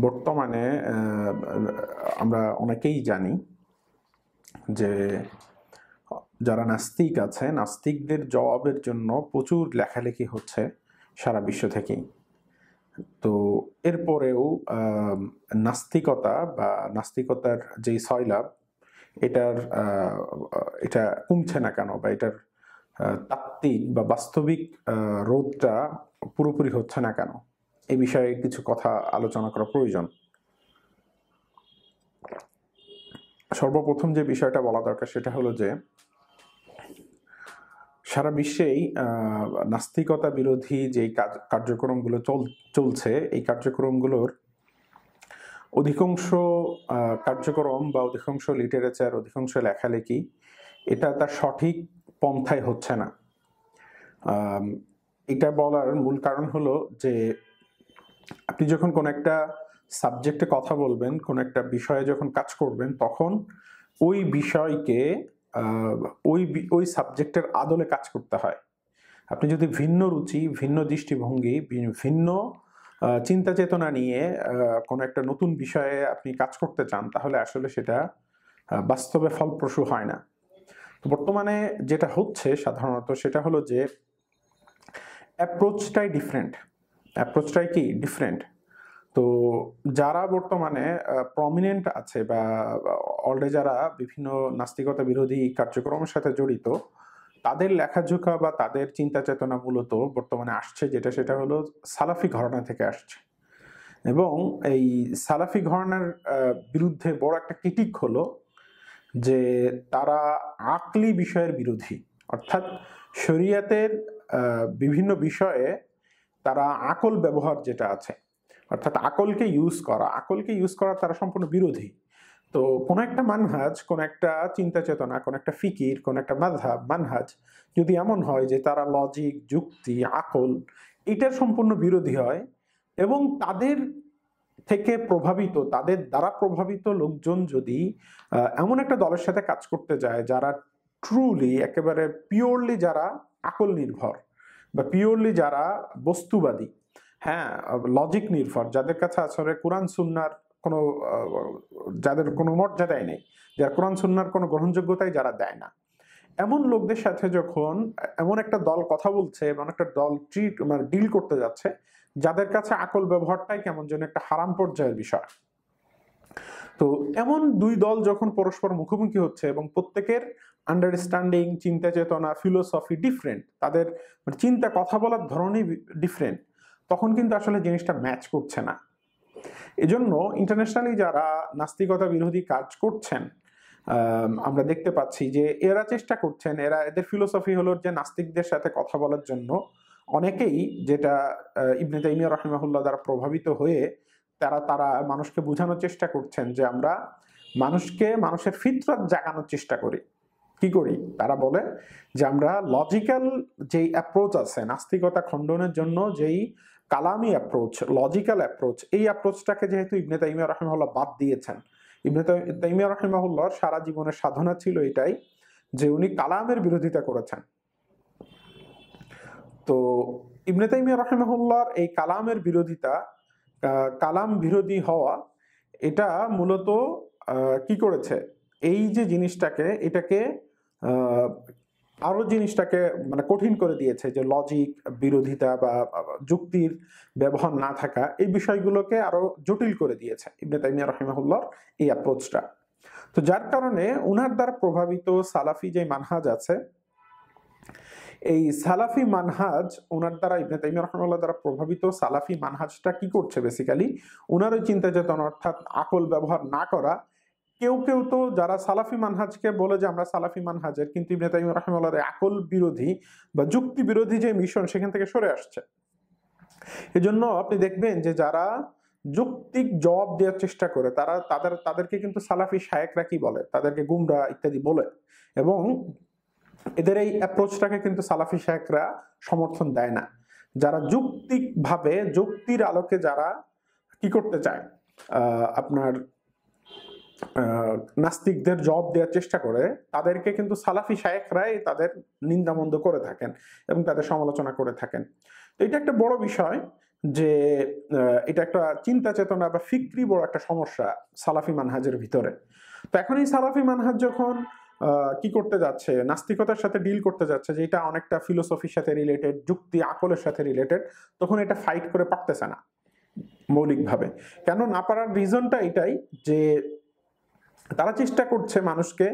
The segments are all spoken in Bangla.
বর্তমানে আমরা অনেকেই জানি যে যারা নাস্তিক আছে, নাস্তিকদের জবাবের জন্য প্রচুর লেখালেখি হচ্ছে সারা বিশ্ব থেকেই। তো এরপরেও নাস্তিকতা বা নাস্তিকতার যেই সয়লাব এটা কমছে না কেন, বা এটার তাত্ত্বিক বা বাস্তবিক রোধটা পুরোপুরি হচ্ছে না কেন, এই বিষয়ে কিছু কথা আলোচনা করা প্রয়োজন। সর্বপ্রথম যে বিষয়টা বলা দরকার সেটা হলো যে সারা বিশ্বেই নাস্তিকতা বিরোধী যে কার্যক্রমগুলো চলছে, এই কার্যক্রমগুলোর অধিকাংশ কার্যক্রম বা অধিকাংশ লিটারেচার, অধিকাংশ লেখালেখি এটা তার সঠিক পন্থায় হচ্ছে না। এটা বলার মূল কারণ হলো যে আপনি যখন কোন একটা সাবজেক্টে কথা বলবেন, কোন একটা বিষয়ে যখন কাজ করবেন, তখন ওই বিষয়কে ওই সাবজেক্টের আদলে কাজ করতে হয়। আপনি যদি ভিন্ন রুচি, ভিন্ন দৃষ্টিভঙ্গি, ভিন্ন চিন্তা চেতনা নিয়ে কোনো একটা নতুন বিষয়ে আপনি কাজ করতে চান, তাহলে আসলে সেটা বাস্তবে ফলপ্রসূ হয় না। তো বর্তমানে যেটা হচ্ছে সাধারণত সেটা হলো যে অ্যাপ্রোচটাই ডিফারেন্ট। তো যারা বর্তমানে প্রমিনেন্ট আছে বা অলরেডি যারা বিভিন্ন নাস্তিকতা বিরোধী কার্যক্রমের সাথে জড়িত, তাদের লেখাজোখা বা তাদের চিন্তা চেতনা মূলত বর্তমানে আসছে সেটা হলো সালাফি ঘরানা থেকে আসছে। এবং এই সালাফি ঘরানার বিরুদ্ধে বড় একটা ক্রিটিক হলো যে তারা আকলি বিষয়ের বিরোধী, অর্থাৎ শরিয়াতের বিভিন্ন বিষয়ে তারা আকল ব্যবহার যেটা আছে, অর্থাৎ আকলকে ইউজ করা তারা সম্পূর্ণ বিরোধী। তো কোন একটা মানহাজ, কোন একটা চিন্তা চেতনা, কোন একটা ফিকির, কোন একটা মানহাজ যদি এমন হয় যে তারা লজিক, যুক্তি, আকল এটার সম্পূর্ণ বিরোধী হয়, এবং তাদের দ্বারা প্রভাবিত লোকজন যদি এমন একটা দলের সাথে কাজ করতে যায় যারা ট্রুলি, একেবারে পিওরলি যারা আকল নির্ভর বা পিওরলি যারা বস্তুবাদী, হ্যাঁ, লজিক নির্ভর, যাদের কাছে আসলে কোরআন সুন্নাহর কোনো যাদের কোনো মর্যাদাই নেই, যারা কোরআন সুন্নাহর কোনো গ্রহণযোগ্যতাই যারা দেয় না, এমন লোকদের সাথে যখন এমন একটা দল কথা বলছে, এমন একটা দল ডিল করতে যাচ্ছে, যাদের কাছে আকল ব্যবহারটাই কেমন যেন একটা হারাম পর্যায়ের বিষয়। তো এমন দুই দল যখন পরস্পর মুখোমুখি হচ্ছে এবং প্রত্যেকের আন্ডারস্ট্যান্ডিং, চিন্তা চেতনা, ফিলোসফি ডিফারেন্ট, তাদের চিন্তা কথা বলার ধরনই ডিফারেন্ট, তখন কিন্তু আসলে জিনিসটা ম্যাচ করছে না। এজন্য ইন্টারন্যাশনালি যারা নাস্তিকতা বিরোধী কাজ করছেন, আমরা দেখতে পাচ্ছি যে এরা চেষ্টা করছেন, এদের ফিলোসফি হলো যে নাস্তিকদের সাথে কথা বলার জন্য অনেকেই, যেটা ইবনে তাইমিয়া রাহিমাহুল্লাহ দ্বারা প্রভাবিত হয়ে তারা মানুষকে বোঝানোর চেষ্টা করছেন যে আমরা মানুষের ফিতরত জাগানোর চেষ্টা করি। কি করি? তারা বলে যে আমরা লজিক্যাল যেই অ্যাপ্রোচ আছে নাস্তিকতা খণ্ডনের জন্য, যেই কালামি অ্যাপ্রোচ, লজিক্যাল অ্যাপ্রোচ, এই অ্যাপ্রোচটাকে যেহেতু ইবনে তাইমিয়া রাহিমাহুল্লাহ বাদ দিয়েছেন, ইবনে তাইমিয়া রাহিমাহুল্লাহর সারা জীবনের সাধনা ছিল এটাই যে উনি কালামের বিরোধিতা করেছেন। তো ইবনে তাইমিয়া রাহিমাহুল্লাহর এই কালামের বিরোধিতা, কালাম বিরোধী হওয়া, এটা মূলত কি করেছে, এই যে এটাকে জিনিসটাকে মানে কঠিন করে দিয়েছে, যে লজিক বিরোধিতা বা যুক্তির ব্যবহার না থাকা, এই বিষয়গুলোকে আরো জটিল করে দিয়েছে ইবনে তাইমিয়া রাহিমাহুল্লাহর এই অ্যাপ্রোচটা। তো যার কারণে উনার দ্বারা প্রভাবিত সালাফি যে মানহাজ আছে, এই সালাফি মানহাজ ওনার দ্বারা, ইবনে তাইমিয়া রাহিমাহুল্লাহ দ্বারা প্রভাবিত সালাফি মানহাজটা কি করছে, বেসিক্যালি ওনার ওই চিন্তা চেতনা, অর্থাৎ আকল ব্যবহার না করা। কেউ কেউ তো যারা সালাফি মানহাজকে বলে যে আমরা সালাফি মানহাজের, কিন্তু ইবনে তাইমিয়া রাহিমাহুল্লাহর আকল বিরোধী বা যুক্তি বিরোধী যে মিশন, সেখান থেকে সরে আসছে। এজন্য আপনি দেখবেন যে যারা যৌক্তিক জবাব দেওয়ার চেষ্টা করে, তাদেরকে কিন্তু সালাফি শায়েখরা কি বলে, তাদেরকে গুমরা ইত্যাদি বলে, এবং এদের এই অ্যাপ্রোচটাকে কিন্তু সালাফি শায়েখরা সমর্থন দেয় না। যারা যৌক্তিকভাবে, যুক্তির আলোকে যারা কি করতে চায়, আপনার নাস্তিকদের জবাব দেওয়ার চেষ্টা করে, তাদেরকে কিন্তু সালাফি শায়েখরাই তাদের নিন্দামন্দ করে থাকেন এবং তাদের সমালোচনা করে থাকেন। তো এটা একটা বড় বিষয় যে এটা একটা চিন্তা চেতনা বা ফিক্রি বড় একটা সমস্যা সালাফি মানহাজের ভিতরে। তো এখন এই সালাফি মানহাজ যখন কি করতে যাচ্ছে, নাস্তিকতার সাথে ডিল করতে যাচ্ছে, যে এটা অনেকটা ফিলোসফির সাথে রিলেটেড, যুক্তি আকলের সাথে রিলেটেড, তখন এটা ফাইট করে পারতেছে না মৌলিকভাবে। কেন না পারার রিজনটা এটাই যে তারা চেষ্টা করছে মানুষকে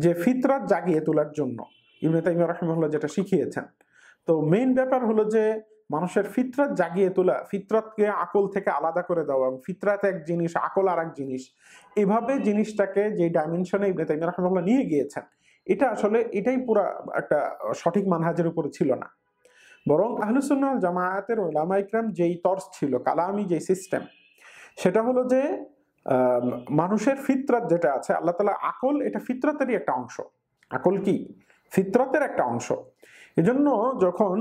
যে ফিতরাত জাগিয়ে তোলার জন্য। ইবনে তাইমিয়া রাহিমাহুল্লাহ যেটা শিখিয়েছেন, তো মেইন ব্যাপার হলো যে মানুষের ফিতরাত জাগিয়ে তোলা, ফিতরাতকে আকল থেকে আলাদা করে দেওয়া, ফিতরাত এক জিনিস আকল আর এক জিনিস, এভাবে জিনিসটাকে যে ডাইমেনশনে ইবনে তাইমিয়া রাহিমাহুল্লাহ নিয়ে গিয়েছেন, এটা আসলে এটাই পুরা একটা সঠিক মানহাজের উপরে ছিল না। বরং আহলুস সুন্নাহ ওয়াল জামায়াতের উলামা ইকরাম যেই তর্স ছিল, কালামি যে সিস্টেম, সেটা হলো যে মানুষের ফিতরাত যেটা আছে, আল্লাহ তাআলা আকল এটা ফিতরাতেরই একটা অংশ। আকল কি? ফিতরাতের একটা অংশ। এজন্য যখন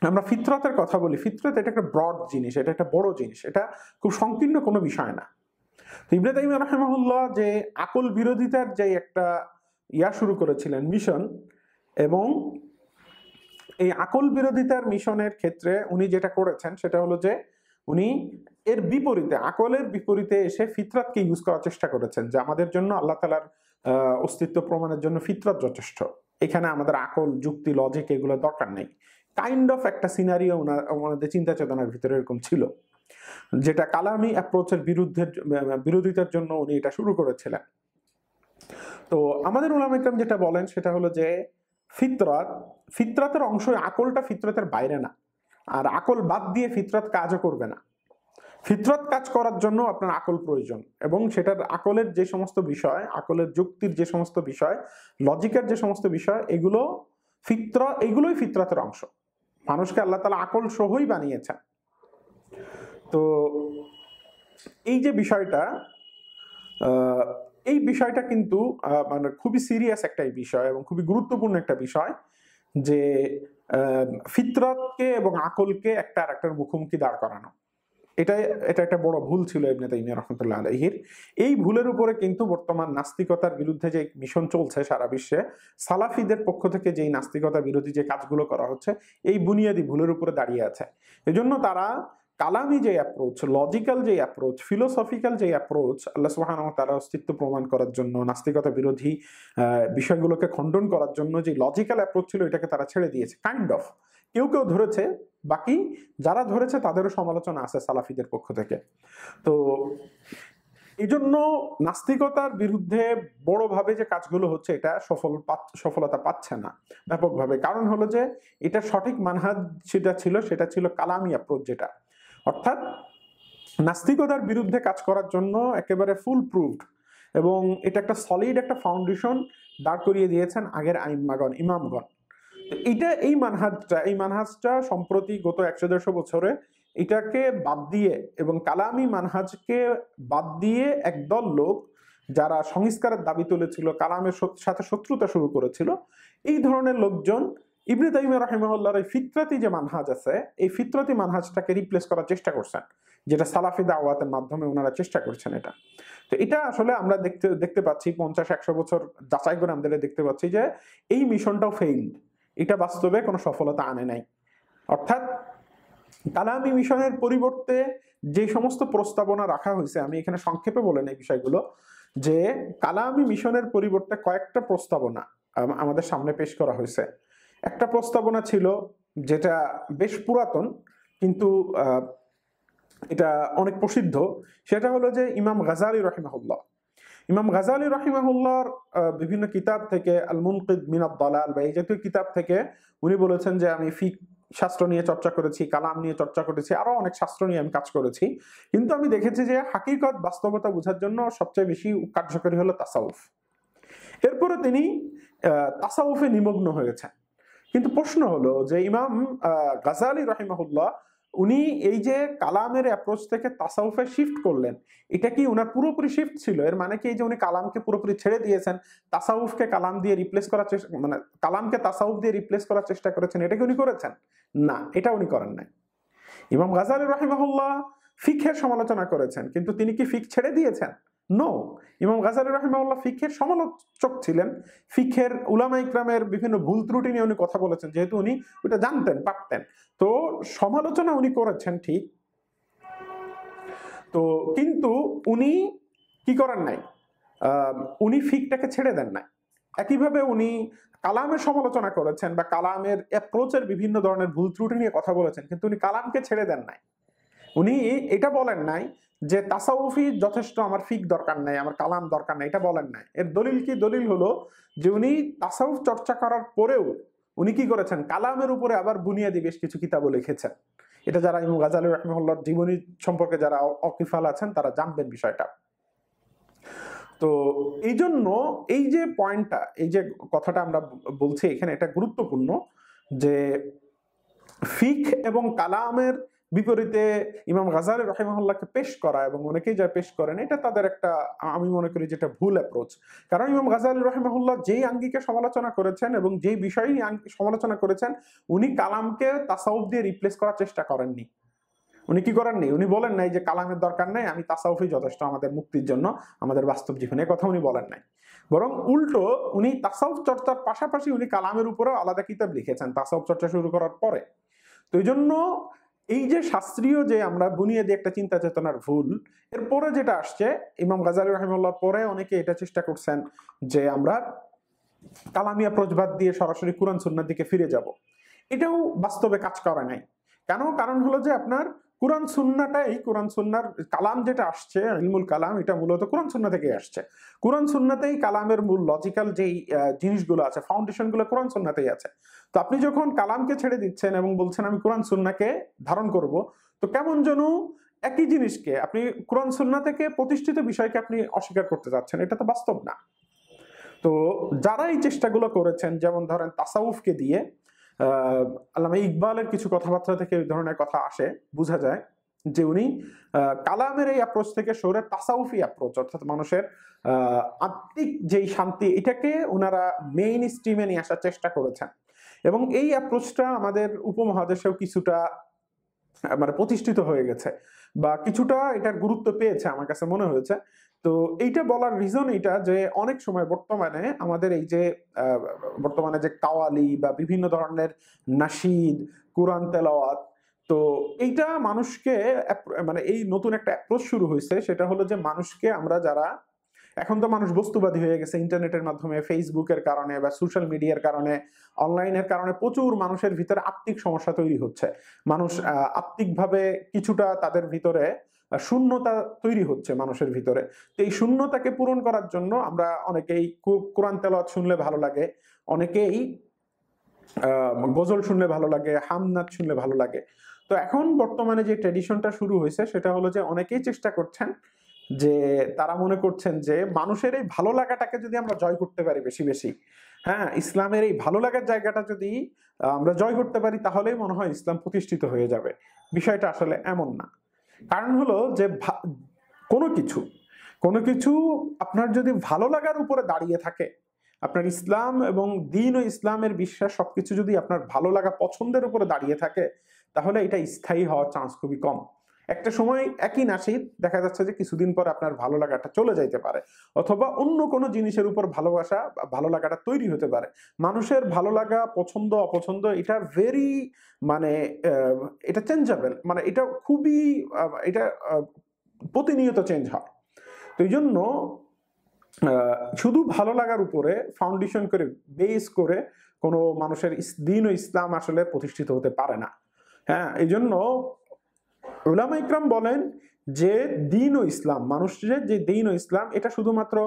আমরা ফিতরাতের কথা বলি, ফিতরাত এটা একটা ব্রড জিনিস, এটা একটা বড় জিনিস, এটা খুব সংকীর্ণ কোনো বিষয় না। তো ইবনে তাইমিয়া রাহিমাহুল্লাহ যে আকল বিরোধিতার যে একটা শুরু করেছিলেন মিশন, এবং এই আকল বিরোধিতার মিশনের ক্ষেত্রে উনি যেটা করেছেন সেটা হলো যে উনি এর বিপরীতে, আকলের বিপরীতে এসে ফিতরাতকে ইউজ করার চেষ্টা করেছেন, যে আমাদের জন্য আল্লাহ তাআলার অস্তিত্ব প্রমাণের জন্য ফিতরাত যথেষ্ট, এখানে আমাদের আকল যুক্তি লজিক এগুলো দরকার নেই। কাইন্ড অফ একটা সিনারিও ওনাদের চিন্তা চেতনার ভিতরে এরকম ছিল, যেটা কালামি অ্যাপ্রোচের বিরোধিতার জন্য উনি এটা শুরু করেছিলেন। তো আমাদের উলামা ইকরাম যেটা বলেন সেটা হলো যে ফিতরাতের অংশ, আকলটা ফিতরাতের বাইরে না, আর আকল বাদ দিয়ে ফিতরাত কাজও করবে না। ফিতরাত কাজ করার জন্য আপনার আকল প্রয়োজন, এবং সেটার আকলের যে সমস্ত বিষয়, আকলের যুক্তির যে সমস্ত বিষয়, লজিকের যে সমস্ত বিষয়, এগুলোই ফিতরাতের অংশ। মানুষকে আল্লাহ তাআলা আকল সহই বানিয়েছেন। তো এই যে বিষয়টা, এই বিষয়টা কিন্তু মানে খুবই সিরিয়াস একটা বিষয় এবং খুবই গুরুত্বপূর্ণ একটা বিষয়, যে ফিতরাতকে এবং আকলকে একটা আর একটার মুখোমুখি দাঁড় করানো। এটা একটা বড় ভুল ছিল ইবনে তাইমিয়া রাহমাতুল্লাহ আলাইহির। এই ভুলের উপরে কিন্তু বর্তমান নাস্তিকতার বিরুদ্ধে যে মিশন চলছে সারা বিশ্বে, সালাফিদের পক্ষ থেকে যেই নাস্তিকতা বিরোধী যে কাজগুলো করা হচ্ছে, এই বুনিয়াদী ভুলের উপরে দাঁড়িয়ে আছে। এজন্য তারা কালামি যে অ্যাপ্রোচ, লজিক্যাল যে অ্যাপ্রোচ, ফিলোসফিক্যাল যে অ্যাপ্রোচ, আল্লাহ সুবহানাহু ওয়া তাআলার অস্তিত্ব প্রমাণ করার জন্য, নাস্তিকতা বিরোধী বিষয়গুলোকে খণ্ডন করার জন্য যে লজিক্যাল অ্যাপ্রোচ ছিল, এটাকে তারা ছেড়ে দিয়েছে কাইন্ড অফ। কেউ কেউ ধরেছে, বাকি যারা ধরেছে তাদেরও সমালোচনা আছে সালাফিদের পক্ষ থেকে। তো এই জন্য নাস্তিকতার বিরুদ্ধে বড়ভাবে যে কাজগুলো হচ্ছে, এটা সফলতা পাচ্ছে না ব্যাপকভাবে। কারণ হলো যে এটা সঠিক মানহাজ সেটা ছিল কালামি অ্যাপ্রোচ, যেটা অর্থাৎ নাস্তিকতার বিরুদ্ধে কাজ করার জন্য একেবারে ফুল প্রুভড, এবং এটা একটা সলিড একটা ফাউন্ডেশন দাঁড় করিয়ে দিয়েছেন আগের ইমামগণ। এই মানহাজটা সম্প্রতি গত 100-150 বছরে এটাকে বাদ দিয়ে, এবং কালামি মানহাজকে বাদ দিয়ে একদল লোক যারা সংস্কারের দাবি তুলেছিল, কালামের সাথে শত্রুতা শুরু করেছিল, এই ধরনের লোকজন ইবনে তাইমিয়া রাহিমাহুল্লাহর এই ফিতরাতি যে মানহাজ আছে, এই ফিতরাতি মানহাজটাকে রিপ্লেস করার চেষ্টা করছেন, যেটা সালাফি দাওয়াতের মাধ্যমে ওনারা চেষ্টা করছেন। তো এটা আসলে আমরা দেখতে পাচ্ছি 50-100 বছর যাচাই করে আমাদের দেখতে পাচ্ছি যে এই মিশনটাও ফেইল্ড, এটা বাস্তবে কোনো সফলতা আনে নাই। অর্থাৎ কালামি মিশনের পরিবর্তে যে সমস্ত প্রস্তাবনা রাখা হয়েছে, আমি এখানে সংক্ষেপে বলে নেই বিষয়গুলো, যে কালামি মিশনের পরিবর্তে কয়েকটা প্রস্তাবনা আমাদের সামনে পেশ করা হয়েছে। একটা প্রস্তাবনা ছিল যেটা বেশ পুরাতন, কিন্তু এটা অনেক প্রসিদ্ধ, সেটা হলো যে ইমাম গাজালি রাহিমাহুল্লাহর বিভিন্ন কিতাব থেকে, আল মুনকিদ মিন আদ-দালাল বা এই জাতীয় কিতাব থেকে উনি বলেছেন যে আমি ফিক শাস্ত্র নিয়ে চর্চা করেছি, কালাম নিয়ে চর্চা করেছি, আরো অনেক শাস্ত্র নিয়ে আমি কাজ করেছি, কিন্তু আমি দেখেছি যে হাকিকত, বাস্তবতা বোঝার জন্য সবচেয়ে বেশি কার্যকরী হলো তাসাউফ। এরপরে তিনি তাসাউফে নিমগ্ন হয়েছেন। কিন্তু প্রশ্ন হলো যে ইমাম গাজালি রাহিমাহুল্লাহ উনি এই যে কালামের অ্যাপ্রোচ থেকে তাসাউফে শিফট করলেন, এটা কি ওনার পুরোপুরি শিফট ছিল? এর মানে কি এই যে উনি কালামকে পুরোপুরি ছেড়ে দিয়েছেন, তাসাউফকে কালাম দিয়ে রিপ্লেস করার চেষ্টা, মানে কালামকে তাসাউফ দিয়ে রিপ্লেস করার চেষ্টা করেছেন, এটা কি উনি করেছেন? না, এটা উনি করেন নাই। ইমাম গাজালি রাহিমাহুল্লাহ ফিকহের সমালোচনা করেছেন, কিন্তু তিনি কি ফিক ছেড়ে দিয়েছেন? নো, ইমাম গাজালি রাহিমাহুল্লাহ ফিকহের সমালোচক ছিলেন, ফিকহের উলামা ইকরামের বিভিন্ন ভুল ত্রুটি নিয়ে উনি কথা বলেছেন, যেহেতু উনি ওটা জানতেন পারতেন, তো সমালোচনা উনি করেছেন ঠিক। তো কিন্তু উনি কি করেন নাই, উনি ফিকটাকে ছেড়ে দেন নাই। একইভাবে উনি কালামের সমালোচনা করেছেন বা কালামের অ্যাপ্রোচের বিভিন্ন ধরনের ভুল ত্রুটি নিয়ে কথা বলেছেন, কিন্তু উনি কালামকে ছেড়ে দেন নাই। উনি এটা বলেন নাই যে তাসাউফি যথেষ্ট, আমার ফিক দরকার নাই, আমার কালাম দরকার নাই, এটা বলেন নাই। এর দলিল কি? দলিল হলো যে উনি তাসাউফ চর্চা করার পরেও উনি কি করেছেন, কালামের উপরে আবার বুনিয়াদি বেশ কিছু কিতাবও লিখেছেন। এটা যারা ইমাম গাজালি রাহিমাহুল্লাহর জীবনী সম্পর্কে যারা ওয়াকিফাল আছেন তারা জানবেন বিষয়টা। তো এই জন্য এই যে পয়েন্টটা, এই যে কথাটা আমরা বলছি এখানে, এটা গুরুত্বপূর্ণ যে ফিক এবং কালামের বিপরীতে ইমাম গাজালি রাহিমাহুল্লাহকে পেশ করা, এবং অনেকেই যা পেশ করেন, এটা তাদের একটা, আমি মনে করি যেটা ভুল অ্যাপ্রোচ। কারণ ইমাম গাজালি রাহিমাহুল্লাহ যেই আঙ্গিকে সমালোচনা করেছেন এবং যেই বিষয় নিয়ে সমালোচনা করেছেন, উনি কালামকে তাসাউফ দিয়ে রিপ্লেস করার চেষ্টা করেননি। উনি কি করেননি, উনি বলেন নাই যে কালামের দরকার নাই, আমি তাসাউফই যথেষ্ট আমাদের মুক্তির জন্য, আমাদের বাস্তব জীবনে, কথা উনি বলেন নাই। বরং উল্টো উনি তাসাউফ চর্চার পাশাপাশি উনি কালামের উপরেও আলাদা কিতাব লিখেছেন তাসাউফ চর্চা শুরু করার পরে। তো এই জন্য এই যে শাস্ত্রীয় যে আমরা বুনিয়াদি একটা চিন্তা চেতনার ভুল, এরপরে যেটা আসছে ইমাম গাজালি রাহিমাহুল্লাহর পরে অনেকে এটা চেষ্টা করছেন যে আমরা কালামি অ্যাপ্রোচ বাদ দিয়ে সরাসরি কুরআন সুন্নাহর দিকে ফিরে যাব। এটাও বাস্তবে কাজ করে নাই। কেন? কারণ হলো যে আপনার কুরআন সুন্নাহটাই, কুরআন সুন্নাহর কালাম যেটা আসছে, ইলমুল কালাম, এটা মূলত কুরআন সুন্নাহ থেকে আসছে। কুরআন সুন্নাহতেই কালামের মূল লজিক্যাল যেই জিনিসগুলো আছে, ফাউন্ডেশনগুলো কুরআন সুন্নাহতেই আছে। তো আপনি যখন কালামকে ছেড়ে দিচ্ছেন এবং বলছেন আমি কুরআন সুন্নাহকে ধারণ করব, তো কেমন যেন একই জিনিসকে আপনি কুরআন সুন্নাহ থেকে প্রতিষ্ঠিত বিষয়কে আপনি অস্বীকার করতে যাচ্ছেন, এটা তো বাস্তব না। তো যারা এই চেষ্টাগুলো করেছেন, যেমন ধরেন তাসাউফকে দিয়ে, আল্লামা ইকবালের কিছু কথাবার্তা থেকে এই ধরনের কথা আসে, বোঝা যায় যে উনি কালামের এই অ্যাপ্রোচ থেকে সরে তাসাউফি অ্যাপ্রোচ, অর্থাৎ মানুষের আত্মিক যেই শান্তি, এটাকে ওনারা মেইন স্ট্রিমে নিয়ে আসার চেষ্টা করেছেন। এবং এই অ্যাপ্রোচটা আমাদের উপমহাদেশেও কিছুটা মানে প্রতিষ্ঠিত হয়ে গেছে, বা কিছুটা এটার গুরুত্ব পেয়েছে আমার কাছে মনে হয়েছে। তো এইটা বলার রিজন এইটা যে অনেক সময় বর্তমানে আমাদের এই যে বর্তমানে যে কাওয়ালি বা বিভিন্ন ধরনের নাশিদ, কোরআন তেলাওয়াত, তো এইটা মানুষকে মানে এই নতুন একটা অ্যাপ্রোচ শুরু হয়েছে, সেটা হলো যে মানুষকে আমরা যারা, এখন তো মানুষ বস্তুবাদী হয়ে গেছে ইন্টারনেটের মাধ্যমে, ফেসবুকের কারণে বা সোশ্যাল মিডিয়ার কারণে, অনলাইনের কারণে প্রচুর মানুষের ভিতরে আত্মিক সমস্যা তৈরি হচ্ছে। মানুষ আত্মিকভাবে কিছুটা তাদের ভিতরে শূন্যতা তৈরি হচ্ছে মানুষের ভিতরে। তো এই শূন্যতাকে পূরণ করার জন্য আমরা অনেকেই কোরআন তেলাওয়াত শুনলে ভালো লাগে, অনেকেই গজল শুনলে ভালো লাগে, হামনাত শুনলে ভালো লাগে। তো এখন বর্তমানে যে ট্র্যাডিশনটা শুরু হয়েছে সেটা হলো যে অনেকেই চেষ্টা করছেন যে তারা মনে করছেন যে মানুষের এই ভালো লাগাটাকে যদি আমরা জয় করতে পারি বেশি বেশি, হ্যাঁ, ইসলামের এই ভালো লাগার জায়গাটা যদি আমরা জয় করতে পারি, তাহলেই মনে হয় ইসলাম প্রতিষ্ঠিত হয়ে যাবে। বিষয়টা আসলে এমন না। কারণ হলো যে কোনো কিছু আপনার যদি ভালো লাগার উপরে দাঁড়িয়ে থাকে, আপনার ইসলাম এবং দ্বীন ও ইসলামের বিশ্বাস সবকিছু যদি আপনার ভালো লাগা পছন্দের উপরে দাঁড়িয়ে থাকে, তাহলে এটা স্থায়ী হওয়ার চান্স খুবই কম। একটা সময় একই নাশিদ দেখা যাচ্ছে যে কিছুদিন পর আপনার ভালো লাগাটা চলে যাইতে পারে, অথবা অন্য কোনো জিনিসের উপর ভালোবাসা, ভালো লাগাটা তৈরি হতে পারে। মানুষের ভালো লাগা, পছন্দ অপছন্দ, এটা ভেরি মানে এটা চেঞ্জেবল, মানে এটা খুবই এটা প্রতিনিয়ত চেঞ্জ হয়। তো এই জন্য শুধু ভালো লাগার উপরে ফাউন্ডেশন করে, বেস করে কোনো মানুষের দ্বীন ও ইসলাম আসলে প্রতিষ্ঠিত হতে পারে না। হ্যাঁ, এই জন্য উলামা ইকরাম বলেন যে দ্বীন ও ইসলাম, মানুষের যে দ্বীন ও ইসলাম, এটা শুধুমাত্র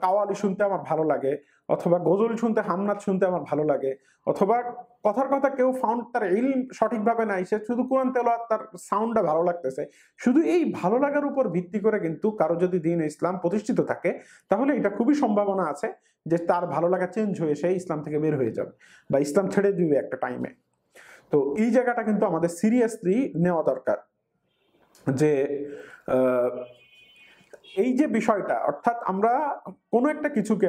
কাওয়ালি শুনতে আমার ভালো লাগে, অথবা গজল শুনতে, হামনাত শুনতে আমার ভালো লাগে, অথবা কথার কথা কেউ তার ইলম সঠিকভাবে নাই, সে শুধু কোরআন তেলাওয়াত, তার সাউন্ডটা ভালো লাগতেছে, শুধু এই ভালো লাগার উপর ভিত্তি করে কিন্তু কারো যদি দ্বীন ও ইসলাম প্রতিষ্ঠিত থাকে, তাহলে এটা খুবই সম্ভাবনা আছে যে তার ভালো লাগা চেঞ্জ হয়ে সে ইসলাম থেকে বের হয়ে যাবে বা ইসলাম ছেড়ে দিবে একটা টাইমে। তো এই জায়গাটা কিন্তু আমাদের সিরিয়াসলি নেওয়া দরকার যে এই যে বিষয়টা, অর্থাৎ আমরা কোনো একটা কিছুকে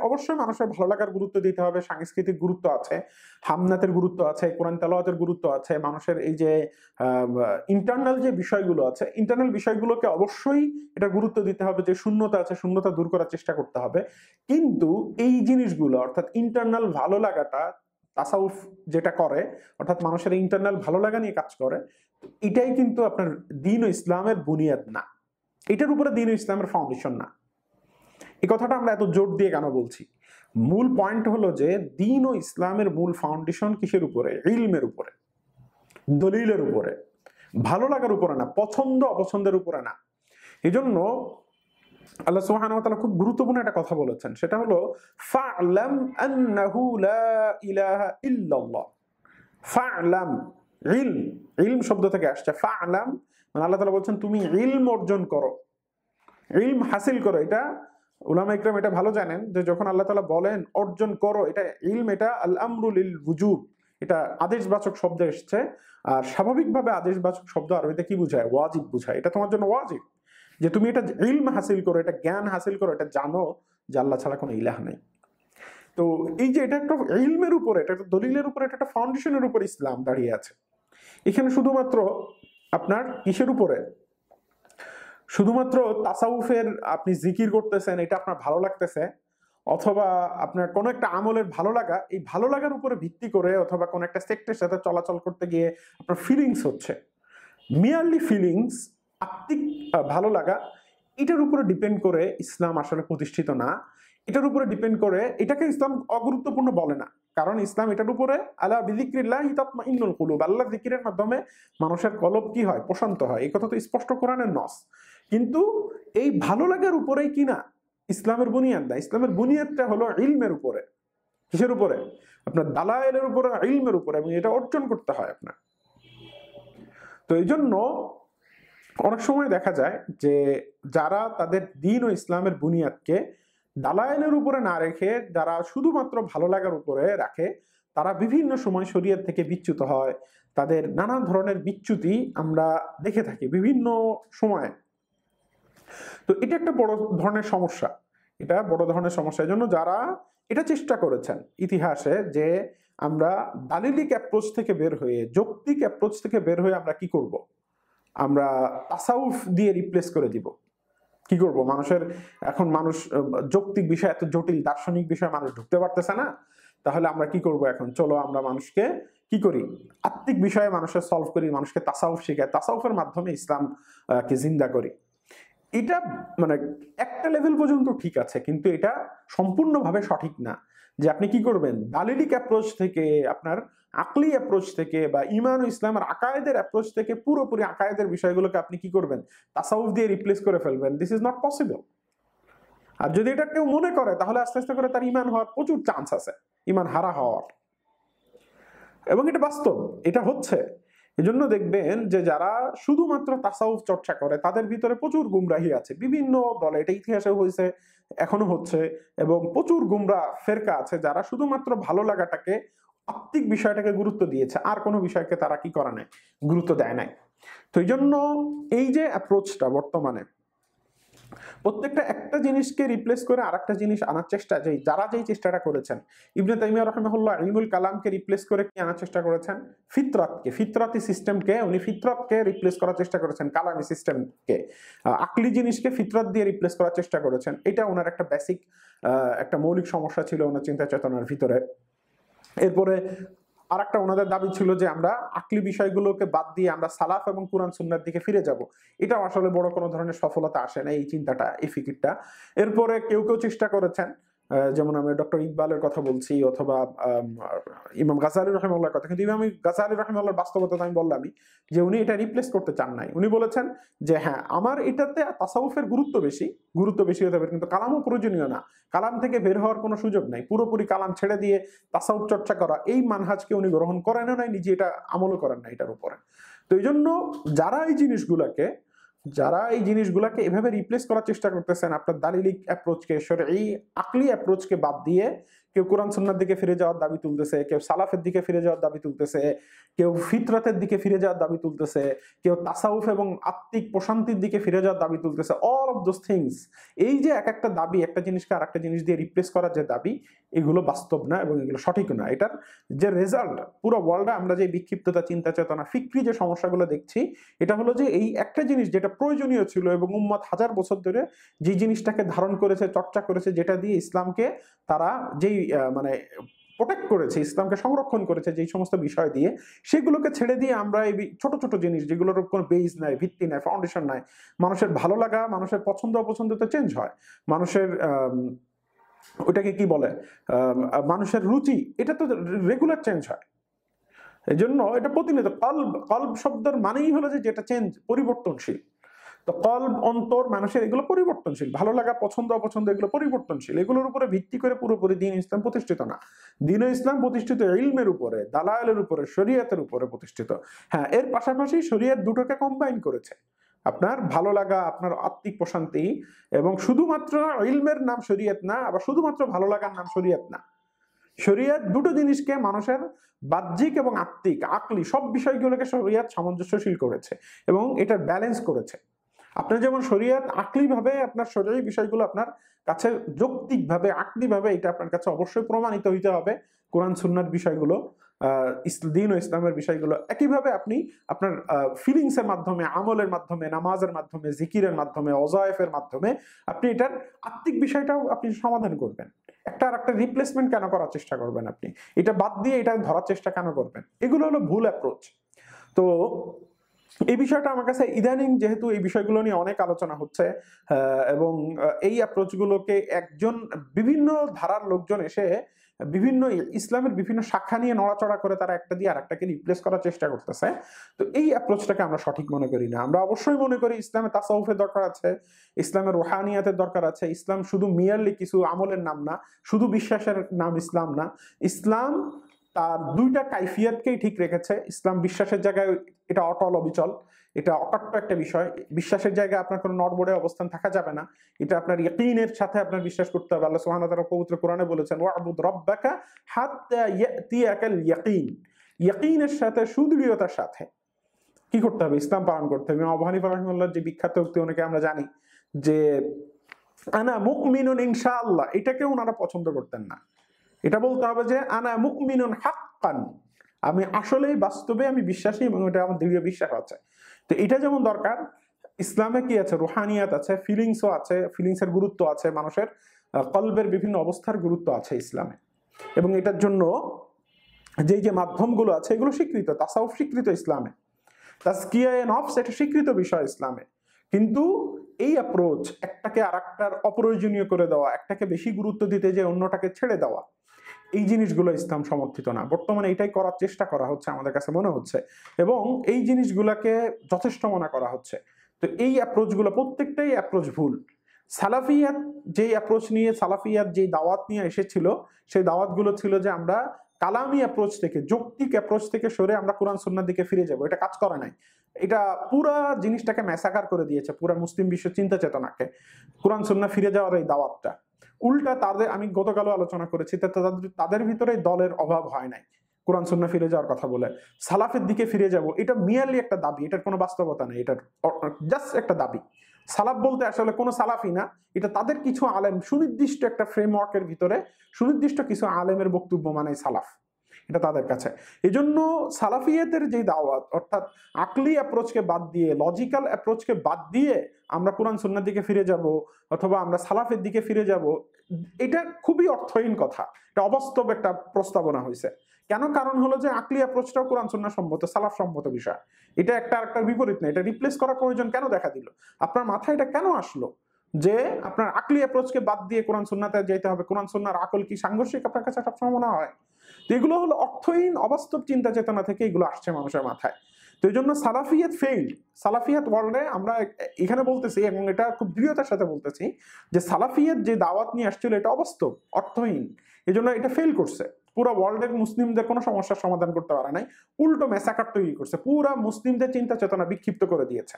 অবশ্যই মানুষের ভালো লাগার গুরুত্ব দিতে হবে, সাংস্কৃতিক গুরুত্ব আছে, হামনাতের গুরুত্ব আছে, কোরআন তেলাওয়াতের গুরুত্ব আছে, মানুষের এই যে ইন্টারনাল যে বিষয়গুলো আছে, ইন্টারনাল বিষয়গুলোকে অবশ্যই এটা গুরুত্ব দিতে হবে, যে শূন্যতা আছে শূন্যতা দূর করার চেষ্টা করতে হবে। কিন্তু এই জিনিসগুলো অর্থাৎ ইন্টারনাল ভালো লাগাটা তাসাউফ যেটা করে, অর্থাৎ মানুষের ইন্টারনাল ভালো লাগা নিয়ে কাজ করে, এটাই কিন্তু আপনার দ্বীন ও ইসলামের বুনিয়াদ না, এটার উপরে দ্বীন ও ইসলামের ফাউন্ডেশন না। এই কথাটা আমরা এত জোর দিয়ে কেন বলছি? মূল পয়েন্ট হলো যে দ্বীন ও ইসলামের মূল ফাউন্ডেশন কিসের উপরে? ইলমের উপরে, দলিলের উপরে, ভালো লাগার উপরে না, পছন্দ অপছন্দের উপরে না। এজন্য আল্লাহ সুবহানাহু ওয়া তাআলা খুব গুরুত্বপূর্ণ একটা কথা বলেছেন, সেটা হলো ফা'লাম আন্নাহু লা ইলাহা ইল্লাল্লাহ। ফা'লাম, ইলম শব্দ থেকে আসছে। ফা'লাম মানে আল্লাহ তাআলা বলছেন তুমি ইলম অর্জন করো, ইলম হাসিল করো। এটা উলামা ইকরাম এটা ভালো জানেন যে যখন আল্লাহ তাআলা বলেন অর্জন করো, এটা ইলম, এটা আল আমরু লিল ওয়ুজুব, এটা আদেশবাচক শব্দ এসেছে। আর স্বাভাবিকভাবে আদেশবাচক শব্দ আরবিতে কি বোঝায়? ওয়াজিব বোঝায়। এটা তোমার জন্য ওয়াজিব যে তুমি এটা ইলম হাসিল করো, এটা জ্ঞান হাসিল করো, এটা জানো যে আল্লাহ ছাড়া কোনো ইলাহ নেই। তো এই যে এটা একটা ইলমের উপরে, এটা একটা দলিলের উপরে, এটা একটা ফাউন্ডেশনের উপর ইসলাম দাঁড়িয়ে আছে। এখানে শুধুমাত্র আপনার কিসের উপরে? শুধুমাত্র তাসাউফের আপনি জিকির করতেছেন, এটা আপনার ভালো লাগতেছে, অথবা আপনার কোনো একটা আমলের ভালো লাগা, এই ভালো লাগার উপরে ভিত্তি করে, অথবা কোনো একটা সেক্টের সাথে চলাচল করতে গিয়ে আপনার ফিলিংস হচ্ছে, মিয়ারলি ফিলিংস, আত্মিক ভালো লাগা, এটার উপরে ডিপেন্ড করে ইসলাম আসলে প্রতিষ্ঠিত না। এটার উপরে ডিপেন্ড করে, এটাকে ইসলাম অগুরুত্বপূর্ণ বলে না, কারণ ইসলাম এটার উপরে আলা বিযিকরিল্লাহি তাতমাইন্নুল কুলুব, আল্লাহর জিকিরের মাধ্যমে মানুষের কলব কি হয়? প্রশান্ত হয়। এই কথা তো স্পষ্ট কোরআনের নস। কিন্তু এই ভালো লাগার উপরেই কিনা ইসলামের বুনিয়াদ না। ইসলামের বুনিয়াদটা হলো ইলমের উপরে। কিসের উপরে? আপনার দালায়েলের উপরে, ইলমের উপরে, এবং এটা অর্জন করতে হয় আপনার। তো এই জন্য অনেক সময় দেখা যায় যে যারা তাদের দ্বীন ও ইসলামের বুনিয়াদকে দালায়েলের উপরে না রেখে, যারা শুধুমাত্র ভালো লাগার উপরে রাখে, তারা বিভিন্ন সময় শরীয়ত থেকে বিচ্যুত হয়। তাদের নানা ধরনের বিচ্যুতি আমরা দেখে থাকি বিভিন্ন সময়ে। তো এটা একটা বড় ধরনের সমস্যা, এটা বড় ধরনের সমস্যা। এই জন্য যারা এটা চেষ্টা করেছেন ইতিহাসে যে আমরা দালিলিক অ্যাপ্রোচ থেকে বের হয়ে, যৌক্তিক অ্যাপ্রোচ থেকে বের হয়ে আমরা কি করব? আমরা তাসাউফ দিয়ে রিপ্লেস করে দিব। কি করব? এখন মানুষ যৌক্তিক বিষয়, এত জটিল দার্শনিক বিষয় মানুষ ঢুকতে পারতেছে না, তাহলে আমরা কি করব? এখন চলো আমরা মানুষকে কি করি? আত্মিক বিষয়ে মানুষের সলভ করি, মানুষকে তাসাউফ শেখাই, তাসাউফের মাধ্যমে ইসলাম কে জিন্দা করি। এটা মানে একটা লেভেল পর্যন্ত ঠিক আছে, কিন্তু এটা সম্পূর্ণভাবে সঠিক না। যে আপনি কি করবেন? দালিলিক অ্যাপ্রোচ থেকে, আপনার আকলি অ্যাপ্রোচ থেকে, বা ঈমান ও ইসলামের আকায়েদের অ্যাপ্রোচ থেকে পুরোপুরি আকায়েদের বিষয়গুলোকে আপনি কি করবেন? তাসাউফ দিয়ে রিপ্লেস করে ফেলবেন। This is not possible. আর যদি এটা কেউ মনে করে, তাহলে আস্তে আস্তে করে তার ঈমান হওয়ার প্রচুর চান্স আছে, ঈমান হারা হওয়ার। এবং এটা বাস্তব, এটা হচ্ছে। এজন্য দেখবেন যে যারা শুধুমাত্র তাসাউফ চর্চা করে, তাদের ভিতরে প্রচুর গুমরাহি আছে। বিভিন্ন দলে, এটা ইতিহাসে হয়েছে, এখনো হচ্ছে, এবং প্রচুর গুমরা ফেরকা আছে যারা শুধুমাত্র ভালো লাগাটাকে, আত্মিক বিষয়টাকে গুরুত্ব দিয়েছে, আর কোনো বিষয়কে তারা কি করে নাই? গুরুত্ব দেয় নাই। তো এই জন্য এই যে অ্যাপ্রোচটা বর্তমানে, প্রত্যেকটা একটা জিনিসকে রিপ্লেস করে আরেকটা জিনিস আনার চেষ্টা, যারা যেই চেষ্টাটা করেছেন, ইবনে তাইমিয়া রাহিমাহুল্লাহ ইলমুল কালামকে রিপ্লেস করে কি আনার চেষ্টা করেছেন? ফিতরাতি সিস্টেমকে, উনি ফিতরতকে রিপ্লেস করার চেষ্টা করেছেন, কালামি সিস্টেমকে, আকলি জিনিসকে ফিতরত দিয়ে রিপ্লেস করার চেষ্টা করেছেন। এটা ওনার একটা বেসিক, একটা মৌলিক সমস্যা ছিল ওনার চিন্তা চেতনার ভিতরে। এরপরে আরেকটা ওনাদের দাবি ছিল যে আমরা আকলি বিষয়গুলোকে বাদ দিয়ে আমরা সালাফ এবং কুরআন সুন্নাহর দিকে ফিরে যাব। এটাও আসলে বড় কোনো ধরনের সফলতা আসে না, এই চিন্তাটা, এই ফিকিরটা। এরপরে কেউ কেউ চেষ্টা করেছেন, যেমন আমি ডক্টর ইকবালের কথা বলছি, অথবা ইমাম গাজালি রাহিমাহুল্লাহর কথা। কিন্তু ইমাম গাজালি রাহিমাহুল্লাহর বাস্তবতা আমি বললামই যে উনি এটা রিপ্লেস করতে চান নাই। উনি বলেছেন যে হ্যাঁ, আমার এটাতে তাসাউফের গুরুত্ব বেশি হতে পারে, কিন্তু কালামও প্রয়োজনীয় না, কালাম থেকে বের হওয়ার কোনো সুযোগ নাই। পুরোপুরি কালাম ছেড়ে দিয়ে তাসাউফ চর্চা করা, এই মানহাজকে উনি গ্রহণ করেনও নাই, নিজে এটা আমলও করেন না এটার উপরে। তো এই জন্য যারা এই জিনিসগুলাকে এভাবে রিপ্লেস করার চেষ্টা করতেছেন, আপনার দালিলিক অ্যাপ্রোচকে, এই আকলি অ্যাপ্রোচকে বাদ দিয়ে কেউ কোরআন সুন্নাহর দিকে ফিরে যাওয়ার দাবি তুলতেছে, কেউ সালাফের দিকে ফিরে যাওয়ার দাবি তুলতেছে, কেউ ফিতরাতের দিকে ফিরে যাওয়ার দাবি তুলতেছে, কেউ তাসাউফ এবং আত্মিক প্রশান্তির দিকে ফিরে যাওয়ার দাবি তুলতেছে। অল অফ দোজ থিংস, এই যে এক একটা দাবি, একটা জিনিসকে আর একটা জিনিস দিয়ে রিপ্লেস করার যে দাবি, এগুলো বাস্তব না এবং এগুলো সঠিক না। এটার যে রেজাল্ট পুরো ওয়ার্ল্ডে আমরা যে বিক্ষিপ্ততা, চিন্তা চেতনা, ফিক্রি যে সমস্যাগুলো দেখছি, এটা হলো যে এই একটা জিনিস যেটা প্রয়োজনীয় ছিল এবং উম্মত হাজার বছর ধরে যে জিনিসটাকে ধারণ করেছে, চর্চা করেছে, যেটা দিয়ে ইসলামকে তারা যেই মানে প্রোটেক্ট করেছে, ইসলামকে সংরক্ষণ করেছে যেই সমস্ত বিষয় দিয়ে, সেগুলোকে ছেড়ে দিয়ে আমরা এই ছোট ছোট জিনিস যেগুলোর কোনো বেস নাই, ভিত্তি নাই, ফাউন্ডেশন নাই, মানুষের ভালো লাগা, মানুষের পছন্দ অপছন্দ তো চেঞ্জ হয়, মানুষের ওটাকে কি বলে, মানুষের রুচি, এটা তো রেগুলার চেঞ্জ হয়। এই জন্য এটা প্রতিনিয়ত কলব, কলব শব্দের মানেই হলো যে যেটা চেঞ্জ, পরিবর্তনশীল। তো কলব, অন্তর, মানুষের এগুলো পরিবর্তনশীল, ভালো লাগা, পছন্দ অপছন্দ এগুলো পরিবর্তনশীল। এগুলোর উপরে ভিত্তি করে পুরোপুরি দ্বীন ইসলাম প্রতিষ্ঠিত না। দ্বীন ইসলাম প্রতিষ্ঠিত ইলমের উপরে, দালায়েলের উপরে, শরীয়তের উপরে প্রতিষ্ঠিত। হ্যাঁ, এর পাশাপাশি শরীয়ত দুটোকে কম্বাইন করেছে, আপনার ভালো লাগা, আপনার আত্মিক প্রশান্তি, এবং শুধুমাত্র ইলমের নাম শরীয়ত না, আবার শুধুমাত্র ভালো লাগার নাম শরীয়ত না। শরীয়ত দুটো জিনিসকে, মানুষের বাহ্যিক এবং আত্মিক, আকলি সব বিষয়গুলোকে শরীয়ত সামঞ্জস্যশীল করেছে এবং এটা ব্যালেন্স করেছে। আপনার যেমন শরীয়ত আকলিভাবে আপনার শরীরের বিষয়গুলো আপনার কাছে যৌক্তিকভাবে, আকলিভাবে এটা আপনার কাছে অবশ্যই প্রমাণিত হইতে হবে, কোরআন সুন্নাহর বিষয়গুলো, দ্বীন ও ইসলামের বিষয়গুলো। একইভাবে আপনি আপনার ফিলিংসের মাধ্যমে, আমলের মাধ্যমে, নামাজের মাধ্যমে, জিকিরের মাধ্যমে, ওয়াজায়েফের মাধ্যমে আপনি এটার আত্মিক বিষয়টাও আপনি সমাধান করবেন। একটা আর একটা রিপ্লেসমেন্ট কেন করার চেষ্টা করবেন আপনি? এটা বাদ দিয়ে এটা ধরার চেষ্টা কেন করবেন? এগুলো হলো ভুল অ্যাপ্রোচ। তো এই বিষয়টা আমার কাছে ইদানিং, যেহেতু এই বিষয়গুলো নিয়ে অনেক আলোচনা হচ্ছে এবং এই অ্যাপ্রোচগুলোকে একজন, বিভিন্ন ধারার লোকজন এসে বিভিন্ন ইসলামের বিভিন্ন শাখা নিয়ে নড়াচড়া করে তারা একটা দিয়ে আরেকটাকে রিপ্লেস করার চেষ্টা করতেছে। তো এই অ্যাপ্রোচটাকে আমরা সঠিক মনে করি না। আমরা অবশ্যই মনে করি ইসলামে তাসাউফের দরকার আছে, ইসলামের রুহানিয়াতের দরকার আছে। ইসলাম শুধু মিয়ারলি কিছু আমলের নাম না, শুধু বিশ্বাসের নাম ইসলাম না। ইসলাম তার দুইটা কাইফিয়াতকেই ঠিক রেখেছে। ইসলাম বিশ্বাসের জায়গায় এটা অটল অবিচল, এটা অকাট্য একটা বিষয়। বিশ্বাসের জায়গায় আপনার কোনো নড়বড়ে অবস্থান থাকা যাবে না, এটা আপনার ইয়াকিনের সাথে আপনার বিশ্বাস করতে হবে। আল্লাহ সুবহানাহু ওয়া তাআলা পবিত্র কোরআনে বলেছেন, ওয়া'বুদ রাব্বাকা হাত্তা ইয়াতিয়াকাল ইয়াকিন। ইয়াকিনের সাথে, সুদৃঢ়তার সাথে কি করতে হবে? ইসলাম পালন করতে হবে। ইমাম আবু হানিফা রাহিমাহুল্লাহর যে বিখ্যাত উক্তি, অনেকে আমরা জানি যে আনা মুমিনুন ইনশাআল্লাহ, এটাকে ওনারা পছন্দ করতেন না। এটা বলতে হবে যে আনা মুমিনুন হাক্কান, আমি আসলেই বাস্তবে আমি বিশ্বাসী এবং এটা আমার দৃঢ় বিশ্বাস আছে। তো এটা যেমন দরকার, ইসলামে কি আছে? রুহানিয়াত আছে, ফিলিংসও আছে, ফিলিংসের গুরুত্ব আছে, মানুষের কলবের বিভিন্ন অবস্থার গুরুত্ব আছে ইসলামে। এবং এটার জন্য যে মাধ্যমগুলো আছে এগুলো স্বীকৃত, তাসাউফ স্বীকৃত ইসলামে, তাজকিয়ায়ে নফস এটা স্বীকৃত বিষয় ইসলামে। কিন্তু এই অ্যাপ্রোচ, একটাকে আরেকটার অপ্রয়োজনীয় করে দেওয়া, একটাকে বেশি গুরুত্ব দিতে যে অন্যটাকে ছেড়ে দেওয়া, এই জিনিসগুলো ইসলাম সমর্থিত না। বর্তমানে এটাই করার চেষ্টা করা হচ্ছে আমাদের কাছে মনে হচ্ছে, এবং এই জিনিসগুলোকে যথেষ্ট মনে করা হচ্ছে। তো এই অ্যাপ্রোচগুলো প্রত্যেকটাই অ্যাপ্রোচ ভুল। সালাফিয়াত যেই অ্যাপ্রোচ নিয়ে, সালাফিয়াত যেই দাওয়াত নিয়ে এসেছিল, সেই দাওয়াতগুলো ছিল যে আমরা কালামি অ্যাপ্রোচ থেকে, যৌক্তিক অ্যাপ্রোচ থেকে সরে আমরা কোরআন সুন্নাহর দিকে ফিরে যাব। এটা কাজ করে নাই। এটা পুরা জিনিসটাকে ম্যাসাকার করে দিয়েছে, পুরা মুসলিম বিশ্ব চিন্তা চেতনাকে, কোরআন সুন্নাহ ফিরে যাওয়ার এই দাওয়াতটা। উল্টা তাদের, আমি গতকালও আলোচনা করেছি, তাদের ভিতরে দলের অভাব হয় নাই কোরআন সুন্নাহ ফিরে যাওয়ার কথা বলে। সালাফের দিকে ফিরে যাব, এটা মিয়ারলি একটা দাবি, এটার কোনো বাস্তবতা নেই, এটার জাস্ট একটা দাবি। সালাফ বলতে আসলে কোনো সালাফি না, এটা তাদের কিছু আলেম, সুনির্দিষ্ট একটা ফ্রেমওয়ার্কের ভিতরে সুনির্দিষ্ট কিছু আলেমের বক্তব্য মানে সালাফ, এটা তাদের কাছে। এই জন্য সালাফিয়াতের যে দাওয়াত, অর্থাৎ আকলি অ্যাপ্রোচকে বাদ দিয়ে, লজিক্যাল অ্যাপ্রোচকে বাদ দিয়ে আমরা কোরআন সুন্নাহর দিকে ফিরে যাব অথবা আমরা সালাফের দিকে ফিরে যাব, এটা খুবই অর্থহীন কথা, এটা অবাস্তব একটা প্রস্তাবনা হয়েছে। কেন? কারণ হলো যে আকলি অ্যাপ্রোচটাও কোরআন সুন্নাহ সম্মত, সালাফ সম্মত বিষয়। এটা একটা আরেকটার বিপরীত না। এটা রিপ্লেস করার প্রয়োজন কেন দেখা দিল? আপনার মাথায় এটা কেন আসলো যে আপনার আকলি অ্যাপ্রোচকে বাদ দিয়ে কোরআন সুন্নাহতে যেতে হবে? কোরআন সুন্নাহর আকল কি সাংঘর্ষিক আপনার কাছে সবসময় মনে হয়? তো এগুলো হলো অর্থহীন, অবাস্তব চিন্তা চেতনা থেকে এগুলো আসছে মানুষের মাথায়। তো এই জন্য সালাফিয়াত ফেইল্ড। সালাফিয়াত ওয়ার্ল্ডে আমরা এখানে বলতেছি, এবং এটা খুব দৃঢ়তার সাথে বলতেছি, যে সালাফিয়াত যে দাওয়াত নিয়ে আসছিল এটা অবাস্তব, অর্থহীন। এই জন্য এটা ফেল করছে। পুরো ওয়ার্ল্ডের মুসলিমদের কোনো সমস্যার সমাধান করতে পারে নাই, উল্টো মেসাকার তৈরি করছে, পুরা মুসলিমদের চিন্তা চেতনা বিক্ষিপ্ত করে দিয়েছে।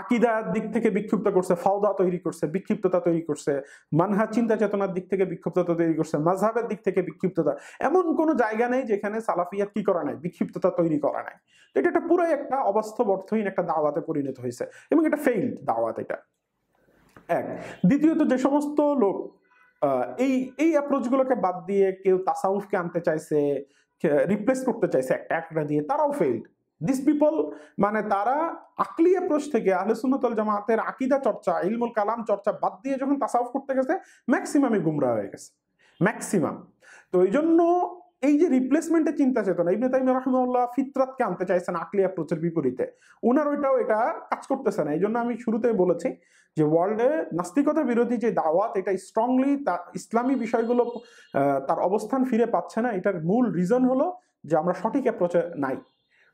আকিদার দিক থেকে বিক্ষিপ্ত করছে, ফাওদা তৈরি করছে, বিক্ষিপ্ততা তৈরি করছে, মানহাজ চিন্তা চেতনার দিক থেকে বিক্ষিপ্ততা তৈরি করছে, মাযহাবের দিক থেকে বিক্ষিপ্ততা, এমন কোনো জায়গা নেই যেখানে সালাফিয়াত কি করা নাই, বিক্ষিপ্ততা তৈরি করা নাই। তো এটা একটা পুরো একটা অবাস্তব অর্থহীন একটা দাওয়াতে পরিণত হয়েছে এবং এটা ফেইল্ড দাওয়াত। এটা এক। দ্বিতীয়ত, যে সমস্ত লোক এই এই অ্যাপ্রোচগুলোকে বাদ দিয়ে কেউ তাসাউফকে আনতে চাইছে, রিপ্লেস করতে চাইছে একটা একটা দিয়ে, তারাও ফেইল্ড। দিস পিপল মানে তারা আকলি অ্যাপ্রোচ থেকে আহলে সুন্নাত ওয়াল জামাতের আকীদা চর্চা, ইলমুল কালাম চর্চা বাদ দিয়ে যখন তাসাউফ করতে গেছে, ম্যাক্সিমামই গুমরাহ হয়ে গেছে, ম্যাক্সিমাম। তো এই জন্য এই যে রিপ্লেসমেন্টের চিন্তা চেতনা, ইবনে তাইমিয়া রাহিমাহুল্লাহ ফিতরাতকে আনতে চাইছেন আকলি অ্যাপ্রোচের বিপরীতে, ওনার ওইটাও এটা কাজ করতেছে না। এই জন্য আমি শুরুতেই বলেছি যে ওয়ার্ল্ডে নাস্তিকতা বিরোধী যে দাওয়াত, এটা স্ট্রংলি ইসলামী বিষয়গুলো তার অবস্থান ফিরে পাচ্ছে না। এটার মূল রিজন হলো যে আমরা সঠিক অ্যাপ্রোচে নাই।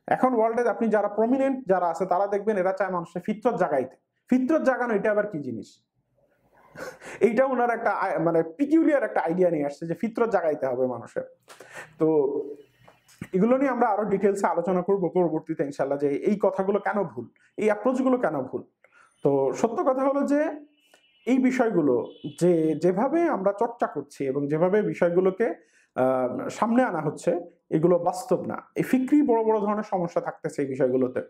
এখন ওয়ার্ল্ডে আপনি যারা প্রমিনেন্ট যারা আছে তারা দেখবেন এরা চায় মানুষের ফিতরত জাগাইতে। ফিতরত জাগানো এটা আবার কি জিনিস? এইটা ওনার একটা মানে পিকিউলিয়ার একটা আইডিয়া নিয়ে আসছে যে ফিতরত জাগাইতে হবে মানুষের। তো এগুলো নিয়ে আমরা আরো ডিটেলসে আলোচনা করবো পরবর্তীতে ইনশাল্লাহ, যে এই কথাগুলো কেন ভুল, এই অ্যাপ্রোচগুলো কেন ভুল। তো সত্য কথা হলো যে এই বিষয়গুলো যেভাবে আমরা চর্চা করছি এবং যেভাবে বিষয়গুলোকে সামনে আনা হচ্ছে, এগুলো বাস্তব না। এই ফিক্রি বড় বড় ধরনের সমস্যা থাকতেছে এই বিষয়গুলোতে।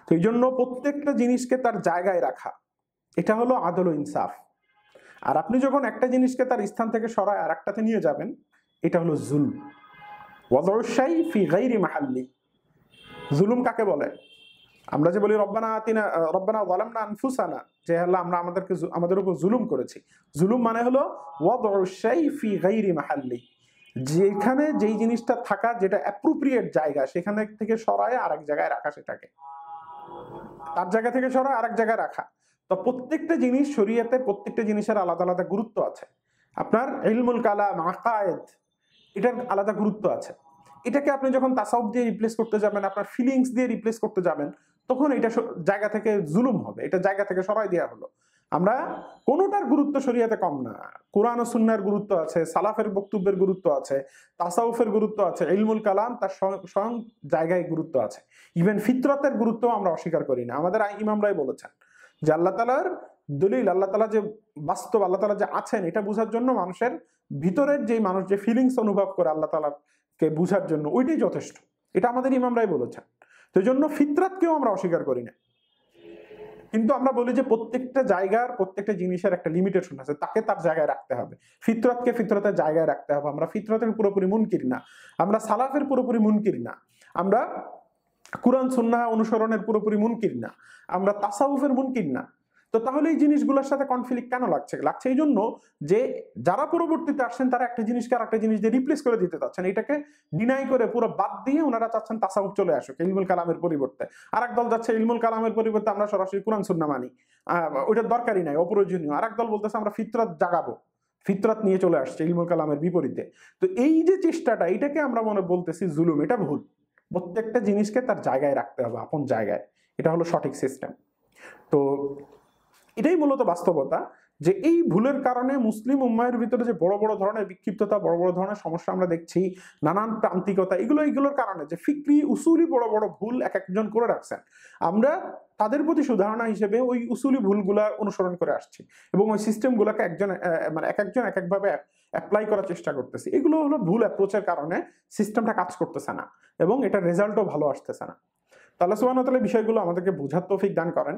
তো এই জন্য প্রত্যেকটা জিনিসকে তার জায়গায় রাখা, এটা হলো আদল ও ইনসাফ। আর আপনি যখন একটা জিনিসকে তার স্থান থেকে সরায় আর একটাতে নিয়ে যাবেন, এটা হলো জুলম। ওয়াদউশ শাই ফি গায়রি মাহাল্লি। জুলুম কাকে বলে? আমরা যে বলি রব্বানা আতিনা, রব্বানা যালামনা আনফুসানা, যে আল্লাহ আমরা আমাদের উপর জুলুম করেছি। জুলুম মানে হলো ওয়াদউশ শাই ফি গায়রি মাহাল্লি, যেখানে যেই জিনিসটা থাকা, যেটা অ্যাপ্রোপ্রিয়েট জায়গা, সেখানে থেকে সরায় আরেক জায়গায় রাখা, সেটাকে তার জায়গা থেকে সরায় আরেক জায়গায় রাখা। তো প্রত্যেকটা জিনিস শরীয়তে, প্রত্যেকটা জিনিসের আলাদা আলাদা গুরুত্ব আছে। আপনার ইলমুল কালাম, আকায়েদ, এটার আলাদা গুরুত্ব আছে। এটাকে আপনি যখন তাসাউফ দিয়ে রিপ্লেস করতে যাবেন, আপনার ফিলিংস দিয়ে রিপ্লেস করতে যাবেন, তখন এটা জায়গা থেকে জুলুম হবে, এটা জায়গা থেকে সরাই দেওয়া হলো। আমরা কোনোটার গুরুত্ব শরীয়তে কম না। কোরআন ও সুন্নাহর গুরুত্ব আছে, সালাফের বক্তব্যের গুরুত্ব আছে, তাসাউফের গুরুত্ব আছে, ইলমুল কালাম তার স্বয়ং জায়গায় গুরুত্ব আছে। ইভেন ফিতরতের গুরুত্ব আমরা অস্বীকার করি না। আমাদের ইমামরাই বলেছেন যে আল্লাহ তাআলার দলিল, আল্লাহ তাআলা যে বাস্তব, আল্লাহ তাআলা যে আছেন, এটা বোঝার জন্য মানুষের ভিতরের যে মানুষ যে ফিলিংস অনুভব করে আল্লাহ তাআলাকে বোঝার জন্য, ওইটাই যথেষ্ট। এটা আমাদের ইমামরাই বলেছেন। তো এই জন্য ফিতরাতকেও আমরা অস্বীকার করি না, কিন্তু আমরা বলি যে প্রত্যেকটা জায়গার, প্রত্যেকটা জিনিসের একটা লিমিটেশন আছে, তাকে তার জায়গায় রাখতে হবে। ফিতরতকে ফিতরতের জায়গায় রাখতে হবে। আমরা ফিতরতের পুরোপুরি মুনকির না, আমরা সালাফের পুরোপুরি মুনকির না, আমরা কুরআন সুন্নাহ অনুসরণের পুরোপুরি মুনকির না, আমরা তাসাউফের মুনকির না। তো তাহলে এই জিনিসগুলোর সাথে কনফ্লিক্ট কেন লাগছে? এই জন্য যে যারা পরবর্তীতে আসছেন তারা একটা জিনিসকে আর একটা জিনিস দিয়ে রিপ্লেস করে দিতে চাচ্ছেন, এটাকে ডিনাই করে পুরো বাদ দিয়ে ওনারা চাচ্ছেন তাসাউফ চলে আসুক ইলমুল কালামের পরিবর্তে। আরেক দল যাচ্ছে ইলমুল কালামের পরিবর্তে আমরা সরাসরি কুরআন সুন্নাহ মানি, ওইটার দরকারই নাই, অপ্রয়োজনীয়। আরেক দল বলতেছে আমরা ফিতরত জাগাবো, ফিতরত নিয়ে চলে আসছে ইলমুল কালামের বিপরীতে। তো এই যে চেষ্টাটা, এটাকে আমরা মনে বলতেছি জুলুম, এটা ভুল। প্রত্যেকটা জিনিসকে তার জায়গায় রাখতে হবে, আপন জায়গায়। এটা হলো সঠিক সিস্টেম। তো এটাই মূলত বাস্তবতা, যে এই ভুলের কারণে মুসলিম উম্মাহের ভিতরে যে বড় বড় ধরনের বিক্ষিপ্ততা, বড় বড় ধরনের সমস্যা আমরা দেখছি, নানান প্রান্তিকতা, এগুলোর কারণে যে ফিকরি উসুলি বড় বড় ভুল এক একজন করে রাখছেন, আমরা তাদের প্রতি সুধারণা হিসেবে ওই উসুলি ভুলগুলা অনুসরণ করে আসছি এবং ওই সিস্টেমগুলোকে মানে এক একজন এক একভাবে অ্যাপ্লাই করার চেষ্টা করতেছি। এগুলো হলো ভুল অ্যাপ্রোচের কারণে সিস্টেমটা কাজ করতেছে না এবং এটা রেজাল্টও ভালো আসতেছে না। তো আল্লাহ সুবহানাহু ওয়া তাআলা বিষয়গুলো আমাদেরকে বোঝার তৌফিক দান করেন।